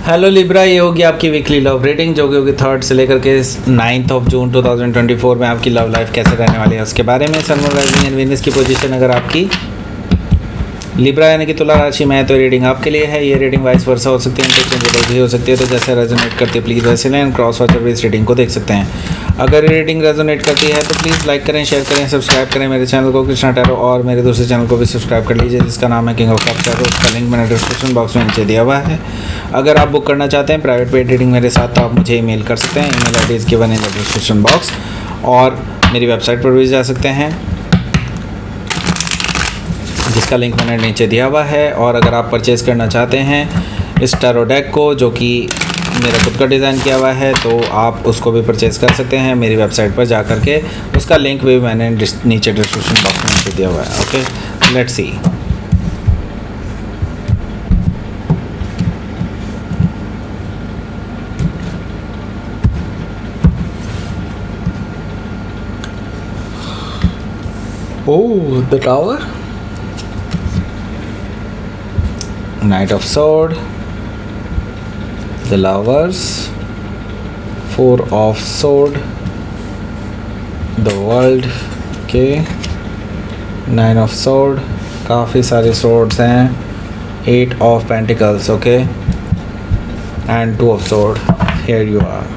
Hello Libra, ये होगी आपकी वीकली लव रेटिंग जो कि होगी 3rd से लेकर के 9th ऑफ जून 2024 में आपकी लव लाइफ कैसे रहने वाली है उसके बारे में। Sun moon rising and Venus की पोजीशन अगर आपकी लिब्रा यानी कि तुला राशि में है तो रीडिंग आपके लिए है। ये रीडिंग वाइस वर्सा हो सकती है, इंटरचेंजेबल भी हो सकती है, तो जैसे रेजोनेट करती है प्लीज़ वैसे लें। क्रॉस वॉचर भी इस रीडिंग को देख सकते हैं। अगर ये रीडिंग रेजोनेट करती है तो प्लीज़ लाइक करें, शेयर करें, सब्सक्राइब करें मेरे चैनल को कृष्णा टैरो, और मेरे दूसरे चैनल को भी सब्सक्राइब कर लीजिए जिसका नाम है किंग ऑफ कप्स टैरो। उसका लिंक मैंने डिस्क्रिप्शन बॉक्स में नीचे दिया हुआ है। अगर आप बुक करना चाहते हैं प्राइवेट पेड रीडिंग मेरे साथ तो आप मुझे ईमेल कर सकते हैं। Email ID is given in the description box, और मेरी वेबसाइट पर भी जा सकते हैं जिसका लिंक मैंने नीचे दिया हुआ है। और अगर आप परचेज़ करना चाहते हैं इस टैरो डेक को जो कि मेरा खुद का डिज़ाइन किया हुआ है तो आप उसको भी परचेज़ कर सकते हैं मेरी वेबसाइट पर जा कर के। उसका लिंक भी मैंने नीचे डिस्क्रिप्शन बॉक्स में नीचे दिया हुआ है। Okay, let's see. Oh, the tower. Knight of Sword, the Lovers, 4 of Sword, the World के 9 of Sword, काफ़ी सारे swords हैं, 8 of Pentacles, okay, and 2 of Sword. Here you are.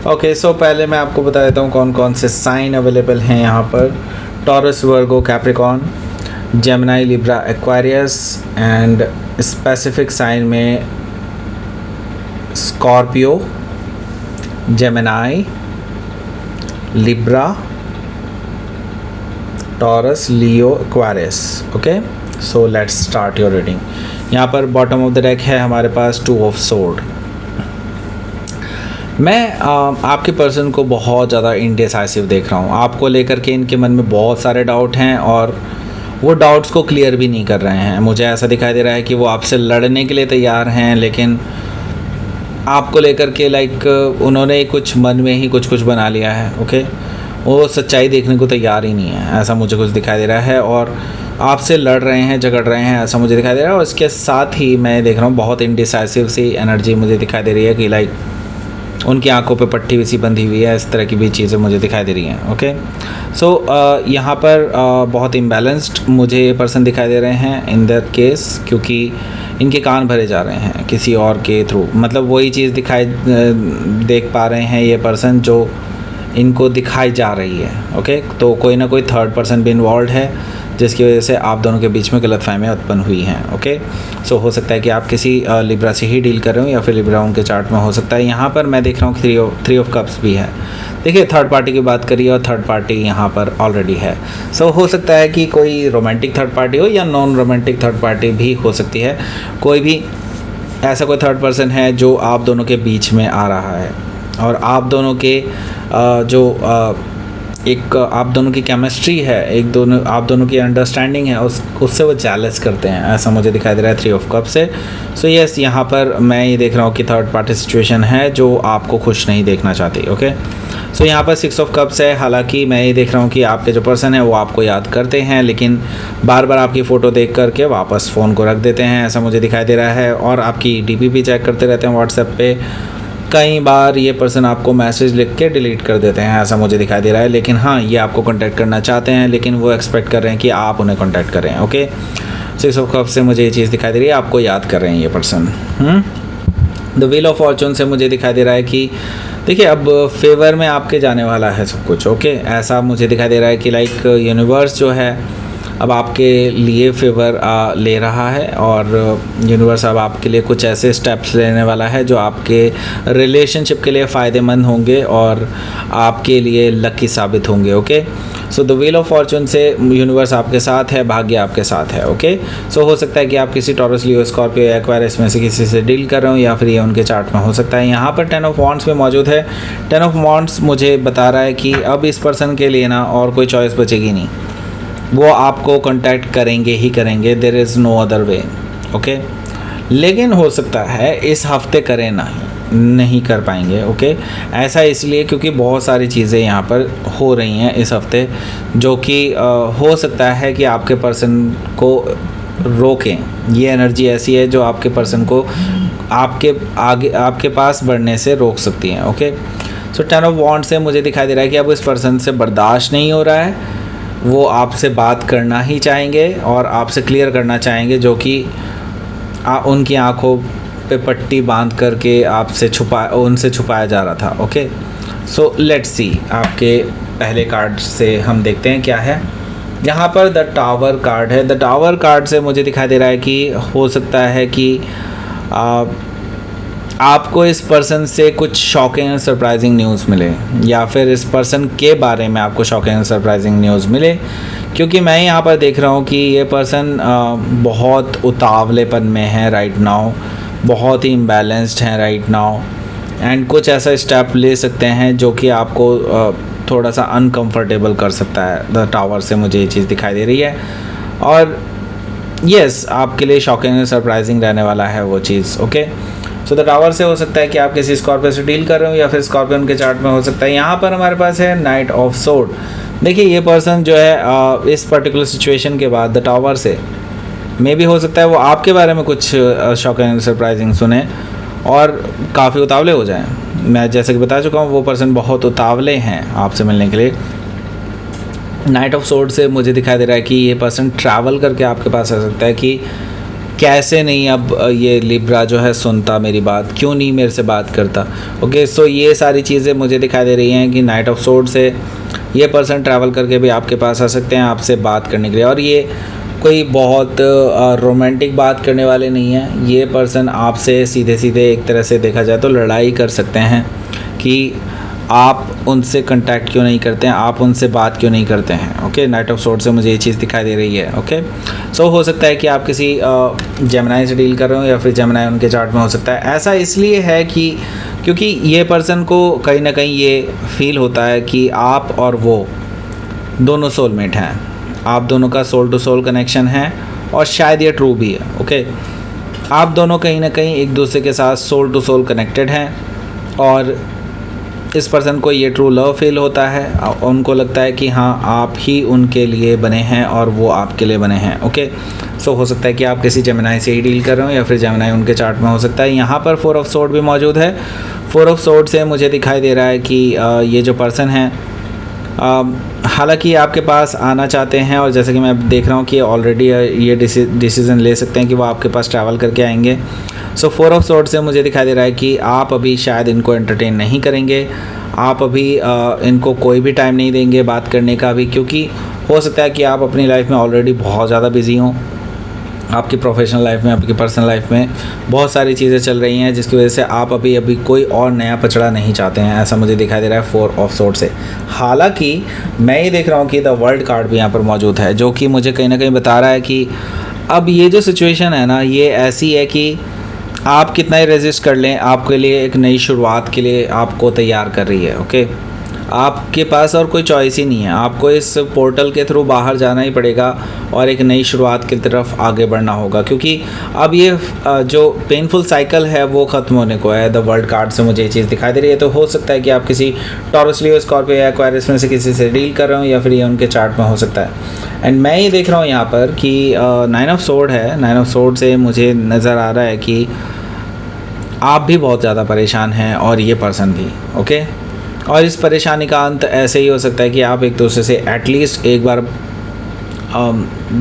Okay, so पहले मैं आपको बता देता हूँ कौन कौन से साइन अवेलेबल हैं यहाँ पर। Taurus, Virgo, Capricorn, Gemini, Libra, Aquarius, and specific sign में Scorpio, Gemini, Libra, Taurus, Leo, Aquarius. Okay, so let's start your reading. यहाँ पर बॉटम ऑफ द डेक है हमारे पास 2 ऑफ सोर्ड। मैं आपके पर्सन को बहुत ज़्यादा इंडिसाइसिव देख रहा हूँ। आपको लेकर के इनके मन में बहुत सारे डाउट हैं और वो डाउट्स को क्लियर भी नहीं कर रहे हैं। मुझे ऐसा दिखाई दे रहा है कि वो आपसे लड़ने के लिए तैयार हैं, लेकिन आपको लेकर के उन्होंने कुछ मन में ही कुछ बना लिया है। ओके, वो सच्चाई देखने को तैयार ही नहीं है, ऐसा मुझे कुछ दिखाई दे रहा है, और आपसे लड़ रहे हैं, झगड़ रहे हैं, ऐसा मुझे दिखाई दे रहा है। और इसके साथ ही मैं देख रहा हूँ बहुत इंडिसाइसिव सी एनर्जी मुझे दिखाई दे रही है कि उनकी आंखों पे पट्टी सी बंधी हुई है। इस तरह की भी चीज़ें मुझे दिखाई दे रही हैं। ओके, सो यहाँ पर बहुत इम्बैलेंस्ड मुझे ये पर्सन दिखाई दे रहे हैं इन दैट केस, क्योंकि इनके कान भरे जा रहे हैं किसी और के थ्रू। मतलब वही चीज़ देख पा रहे हैं ये पर्सन जो इनको दिखाई जा रही है। ओके, तो कोई ना कोई थर्ड पर्सन भी इन्वॉल्व है जिसकी वजह से आप दोनों के बीच में गलतफहमियां उत्पन्न हुई हैं। ओके, सो हो सकता है कि आप किसी लिब्रा से ही डील कर रहे हो या फिर लिब्रा उनके चार्ट में हो सकता है। यहाँ पर मैं देख रहा हूँ 3 ऑफ कप्स भी है। देखिए, थर्ड पार्टी की बात करिए और थर्ड पार्टी यहाँ पर ऑलरेडी है। सो हो सकता है कि कोई रोमांटिक थर्ड पार्टी हो या नॉन रोमांटिक थर्ड पार्टी भी हो सकती है। कोई भी ऐसा कोई थर्ड पर्सन है जो आप दोनों के बीच में आ रहा है और आप दोनों के आप दोनों की केमिस्ट्री है, आप दोनों की अंडरस्टैंडिंग है, उससे वो जेलस करते हैं, ऐसा मुझे दिखाई दे रहा है 3 ऑफ कप से। सो यस, यहाँ पर मैं ये देख रहा हूँ कि थर्ड पार्टी सिचुएशन है जो आपको खुश नहीं देखना चाहती। ओके, सो यहाँ पर 6 ऑफ कप्स है। हालांकि मैं ये देख रहा हूँ कि आपके जो पर्सन है वो आपको याद करते हैं, लेकिन बार बार आपकी फ़ोटो देख करके वापस फ़ोन को रख देते हैं, ऐसा मुझे दिखाई दे रहा है। और आपकी DP भी चेक करते रहते हैं व्हाट्सएप पे। कई बार ये पर्सन आपको मैसेज लिख के डिलीट कर देते हैं, ऐसा मुझे दिखाई दे रहा है। लेकिन हाँ, ये आपको कांटेक्ट करना चाहते हैं, लेकिन वो एक्सपेक्ट कर रहे हैं कि आप उन्हें कांटेक्ट करें। ओके, 6 ऑफ कप्स से मुझे ये चीज़ दिखाई दे रही है, आपको याद कर रहे हैं ये person. The wheel of Fortune से मुझे दिखाई दे रहा है कि देखिए अब फेवर में आपके जाने वाला है सब कुछ। ओके, ऐसा मुझे दिखाई दे रहा है कि यूनिवर्स जो है अब आपके लिए फेवर ले रहा है, और यूनिवर्स अब आपके लिए कुछ ऐसे स्टेप्स लेने वाला है जो आपके रिलेशनशिप के लिए फ़ायदेमंद होंगे और आपके लिए लकी साबित होंगे। Okay, so the wheel of Fortune से यूनिवर्स आपके साथ है, भाग्य आपके साथ है। ओके, सो हो सकता है कि आप किसी टॉरस, लियो, स्कॉर्पियो या एक्वारियस में से किसी से डील कर रहे हो, या फिर ये उनके चार्ट में हो सकता है। यहाँ पर 10 ऑफ वॉन्ड्स भी मौजूद है। 10 ऑफ वॉन्ड्स मुझे बता रहा है कि अब इस पर्सन के लिए ना और कोई चॉइस बचेगी नहीं, वो आपको कांटेक्ट करेंगे ही करेंगे, there is no other way. Okay, लेकिन हो सकता है इस हफ्ते करें नहीं कर पाएंगे। ओके, ऐसा इसलिए क्योंकि बहुत सारी चीज़ें यहाँ पर हो रही हैं इस हफ्ते, जो कि हो सकता है कि आपके पर्सन को रोकें। ये एनर्जी ऐसी है जो आपके पर्सन को आपके पास बढ़ने से रोक सकती है। ओके, सो 10 ऑफ वॉन्ड्स से मुझे दिखाई दे रहा है कि अब इस पर्सन से बर्दाश्त नहीं हो रहा है, वो आपसे बात करना ही चाहेंगे और आपसे क्लियर करना चाहेंगे, जो कि उनकी आंखों पे पट्टी बांध करके उनसे छुपाया जा रहा था। ओके, सो लेट्स सी, आपके पहले कार्ड से हम देखते हैं क्या है। यहाँ पर द टावर कार्ड है। द टावर कार्ड से मुझे दिखाई दे रहा है कि हो सकता है कि आपको इस पर्सन से कुछ शॉकिंग एंड सरप्राइजिंग न्यूज़ मिले, या फिर इस पर्सन के बारे में आपको शॉकिंग एंड सरप्राइजिंग न्यूज़ मिले, क्योंकि मैं यहाँ पर देख रहा हूँ कि ये पर्सन बहुत उतावलेपन में है राइट नाउ, बहुत ही इम्बैलेंस्ड है राइट नाउ, एंड कुछ ऐसा स्टेप ले सकते हैं जो कि आपको थोड़ा सा अनकंफर्टेबल कर सकता है। द टावर से मुझे ये चीज़ दिखाई दे रही है, और यस आपके लिए शॉकिंग एंड सरप्राइजिंग रहने वाला है वो चीज़। ओके, सो द टावर से हो सकता है कि आप किसी स्कॉर्पियो से डील कर रहे हो, या फिर स्कॉर्पियन के चार्ट में हो सकता है। यहाँ पर हमारे पास है नाइट ऑफ सोर्ड। देखिए, ये पर्सन जो है इस पर्टिकुलर सिचुएशन के बाद द टावर से मे भी हो सकता है वो आपके बारे में कुछ शॉकिंग एंड सरप्राइजिंग सुने और काफ़ी उतावले हो जाएं। मैं जैसे कि बता चुका हूँ, वो पर्सन बहुत उतावले हैं आपसे मिलने के लिए। नाइट ऑफ सोर्ड से मुझे दिखाई दे रहा है कि ये पर्सन ट्रैवल करके आपके पास आ सकता है कि कैसे नहीं अब ये लिब्रा जो है सुनता मेरी बात, क्यों नहीं मेरे से बात करता। ओके, सो ये सारी चीज़ें मुझे दिखाई दे रही हैं कि नाइट ऑफ सोर्ड से ये पर्सन ट्रैवल करके भी आपके पास आ सकते हैं आपसे बात करने के लिए, और ये कोई बहुत रोमांटिक बात करने वाले नहीं हैं। ये पर्सन आपसे सीधे सीधे एक तरह से देखा जाए तो लड़ाई कर सकते हैं कि आप उनसे कांटेक्ट क्यों नहीं करते हैं, आप उनसे बात क्यों नहीं करते हैं। ओके, नाइट ऑफ सोर्ड से मुझे ये चीज़ दिखाई दे रही है। ओके, सो हो सकता है कि आप किसी जेमिनाई से डील कर रहे हो, या फिर जेमिनाई उनके चार्ट में हो सकता है। ऐसा इसलिए है कि क्योंकि ये पर्सन को कहीं ना कहीं ये फील होता है कि आप और वो दोनों सोलमेट हैं, आप दोनों का सोल टू सोल कनेक्शन है, और शायद ये ट्रू भी है। ओके, आप दोनों कहीं ना कहीं एक दूसरे के साथ सोल टू सोल कनेक्टेड हैं, और इस पर्सन को ये ट्रू लव फील होता है। उनको लगता है कि हाँ, आप ही उनके लिए बने हैं और वो आपके लिए बने हैं। ओके, सो हो सकता है कि आप किसी जेमिनाई से ही डील कर रहे हो, या फिर जेमिनाई उनके चार्ट में हो सकता है। यहाँ पर 4 ऑफ सोर्ड भी मौजूद है। 4 ऑफ सोर्ड से मुझे दिखाई दे रहा है कि ये जो पर्सन है हालांकि आपके पास आना चाहते हैं, और जैसे कि मैं देख रहा हूँ कि ऑलरेडी ये डिसीज़न ले सकते हैं कि वो आपके पास ट्रैवल करके आएंगे। सो 4 ऑफ सोर्ड से मुझे दिखाई दे रहा है कि आप अभी शायद इनको एंटरटेन नहीं करेंगे, आप अभी इनको कोई भी टाइम नहीं देंगे बात करने का भी, क्योंकि हो सकता है कि आप अपनी लाइफ में ऑलरेडी बहुत ज़्यादा बिजी हों। आपकी प्रोफेशनल लाइफ में, आपकी पर्सनल लाइफ में बहुत सारी चीज़ें चल रही हैं, जिसकी वजह से आप अभी कोई और नया पचड़ा नहीं चाहते हैं। ऐसा मुझे दिखाई दे रहा है 4 ऑफ सोर्ड से। हालांकि मैं ये देख रहा हूँ कि द वर्ल्ड कार्ड भी यहाँ पर मौजूद है, जो कि मुझे कहीं ना कहीं बता रहा है कि अब ये जो सिचुएशन है ना, ये ऐसी है कि आप कितना ही रेजिस्ट कर लें, आपके लिए एक नई शुरुआत के लिए आपको तैयार कर रही है। ओके, आपके पास और कोई चॉइस ही नहीं है, आपको इस पोर्टल के थ्रू बाहर जाना ही पड़ेगा और एक नई शुरुआत की तरफ आगे बढ़ना होगा, क्योंकि अब ये जो पेनफुल साइकिल है वो ख़त्म होने को है। द वर्ल्ड कार्ड से मुझे ये चीज़ दिखाई दे रही है। तो हो सकता है कि आप किसी टॉरस, लियो, स्कॉर्पियो या एक्वेरियस में से किसी से डील कर रहे हो, या फिर ये उनके चार्ट में हो सकता है। एंड मैं ये देख रहा हूँ यहाँ पर कि 9 ऑफ सोर्ड है। 9 ऑफ सोर्ड से मुझे नज़र आ रहा है कि आप भी बहुत ज़्यादा परेशान हैं, और ये पर्सन भी। ओके, और इस परेशानी का अंत ऐसे ही हो सकता है कि आप एक दूसरे से एटलीस्ट एक बार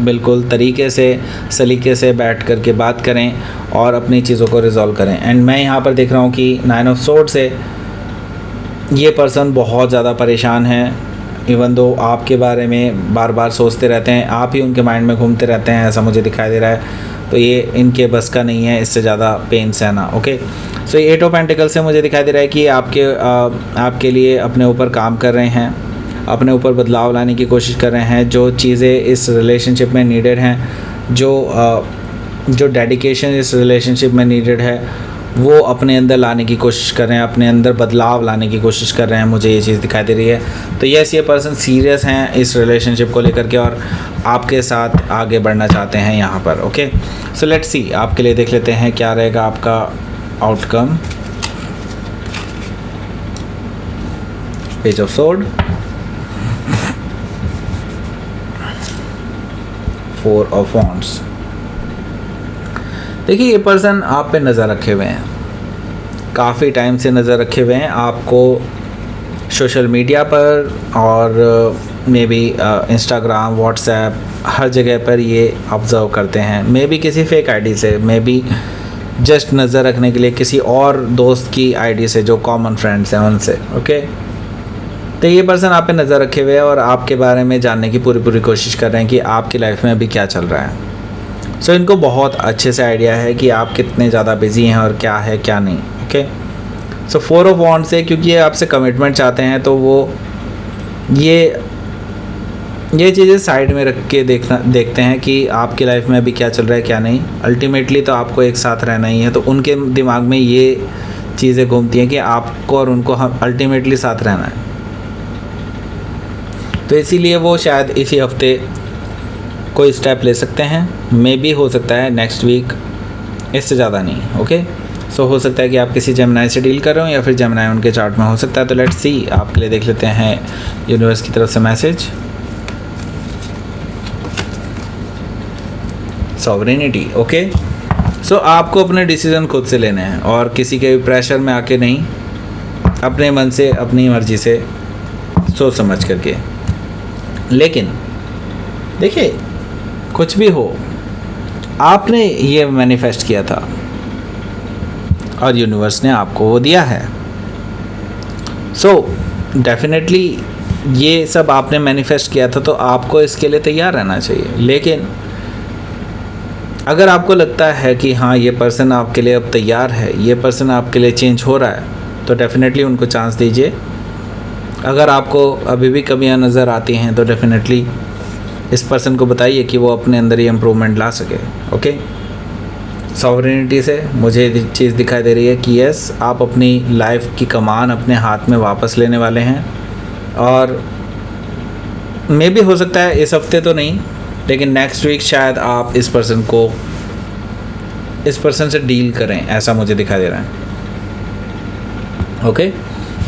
बिल्कुल तरीके से, सलीके से बैठ कर के बात करें और अपनी चीज़ों को रिजॉल्व करें। एंड मैं यहाँ पर देख रहा हूँ कि 9 ऑफ सोर्ड से ये पर्सन बहुत ज़्यादा परेशान है, इवन दो आपके बारे में बार बार सोचते रहते हैं, आप ही उनके माइंड में घूमते रहते हैं, ऐसा मुझे दिखाई दे रहा है। तो ये इनके बस का नहीं है इससे ज़्यादा पेन सहना। ओके, सो 8 ऑफ पेंटिकल से मुझे दिखाई दे रहा है कि आपके लिए अपने ऊपर काम कर रहे हैं, अपने ऊपर बदलाव लाने की कोशिश कर रहे हैं। जो चीज़ें इस रिलेशनशिप में नीडेड हैं, जो डेडिकेशन इस रिलेशनशिप में नीडेड है, वो अपने अंदर लाने की कोशिश कर रहे हैं, अपने अंदर बदलाव लाने की कोशिश कर रहे हैं। मुझे ये चीज़ दिखाई दे रही है। तो यस, ये पर्सन सीरियस हैं इस रिलेशनशिप को लेकर के, और आपके साथ आगे बढ़ना चाहते हैं यहाँ पर। ओके, सो लेट्स सी, आपके लिए देख लेते हैं क्या रहेगा आपका outcome. Page of sword, 4 of wands, देखिए ये पर्सन आप पे नज़र रखे हुए हैं, काफ़ी टाइम से नज़र रखे हुए हैं आपको सोशल मीडिया पर, और मे बी इंस्टाग्राम, व्हाट्सएप, हर जगह पर ये ऑब्ज़र्व करते हैं। मे बी किसी फेक आईडी से, मे बी जस्ट नज़र रखने के लिए किसी और दोस्त की आईडी से जो कॉमन फ्रेंड्स हैं उनसे। ओके, तो ये पर्सन आप पे नज़र रखे हुए हैं और आपके बारे में जानने की पूरी कोशिश कर रहे हैं कि आपकी लाइफ में अभी क्या चल रहा है। सो इनको बहुत अच्छे से आइडिया है कि आप कितने ज़्यादा बिजी हैं और क्या है क्या नहीं। ओके, सो 4 ऑफ वॉन्ड्स से, क्योंकि ये आपसे कमिटमेंट चाहते हैं, तो वो ये चीज़ें साइड में रख के देखते हैं कि आपकी लाइफ में अभी क्या चल रहा है क्या नहीं। अल्टीमेटली तो आपको एक साथ रहना ही है, तो उनके दिमाग में ये चीज़ें घूमती हैं कि आपको और उनको हम अल्टीमेटली साथ रहना है। तो इसीलिए वो शायद इसी हफ्ते कोई स्टेप ले सकते हैं, मे बी हो सकता है नेक्स्ट वीक, इससे ज़्यादा नहीं। ओके, सो हो सकता है कि आप किसी जेमिनाई से डील कर रहे हो या फिर जेमिनाई उनके चार्ट में हो सकता है। तो लेट्स सी, आपके लिए देख लेते हैं यूनिवर्स की तरफ से मैसेज। सॉवरेनिटी। ओके, सो आपको अपने डिसीज़न खुद से लेने हैं और किसी के भी प्रेशर में आके नहीं, अपने मन से अपनी मर्ज़ी से सोच समझ करके। लेकिन देखिए, कुछ भी हो, आपने ये मैनिफेस्ट किया था और यूनिवर्स ने आपको वो दिया है। सो डेफिनेटली ये सब आपने मैनिफेस्ट किया था, तो आपको इसके लिए तैयार रहना चाहिए। लेकिन अगर आपको लगता है कि हाँ ये पर्सन आपके लिए अब तैयार है, ये पर्सन आपके लिए चेंज हो रहा है, तो डेफिनेटली उनको चांस दीजिए। अगर आपको अभी भी कमियां नज़र आती हैं तो डेफिनेटली इस पर्सन को बताइए कि वो अपने अंदर ही इम्प्रूवमेंट ला सके। ओके, सॉवरेनिटी से मुझे चीज़ दिखाई दे रही है कि यस, आप अपनी लाइफ की कमान अपने हाथ में वापस लेने वाले हैं, और मे भी हो सकता है इस हफ्ते तो नहीं, लेकिन नेक्स्ट वीक शायद आप इस पर्सन से डील करें, ऐसा मुझे दिखाई दे रहा है। Okay,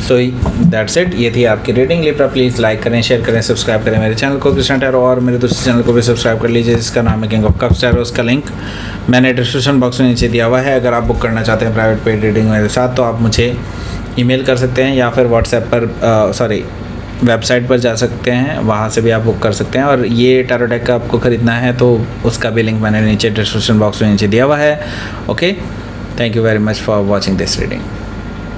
so that's it. ये थी आपकी रीडिंग। लिब्रा प्लीज़ लाइक करें, शेयर करें, सब्सक्राइब करें मेरे चैनल को कृष्णा टैरो, और मेरे दूसरे चैनल को भी सब्सक्राइब कर लीजिए जिसका नाम है किंग ऑफ कप्स टैरो। उसका लिंक मैंने डिस्क्रिप्शन बॉक्स में नीचे दिया हुआ है। अगर आप बुक करना चाहते हैं प्राइवेट पेड रीडिंग मेरे साथ, तो आप मुझे ईमेल कर सकते हैं या फिर व्हाट्सएप पर वेबसाइट पर जा सकते हैं, वहाँ से भी आप बुक कर सकते हैं। और ये टैरो डेक का आपको ख़रीदना है तो उसका भी लिंक मैंने नीचे डिस्क्रिप्शन बॉक्स में नीचे दिया हुआ है। Okay, thank you very much for watching this reading.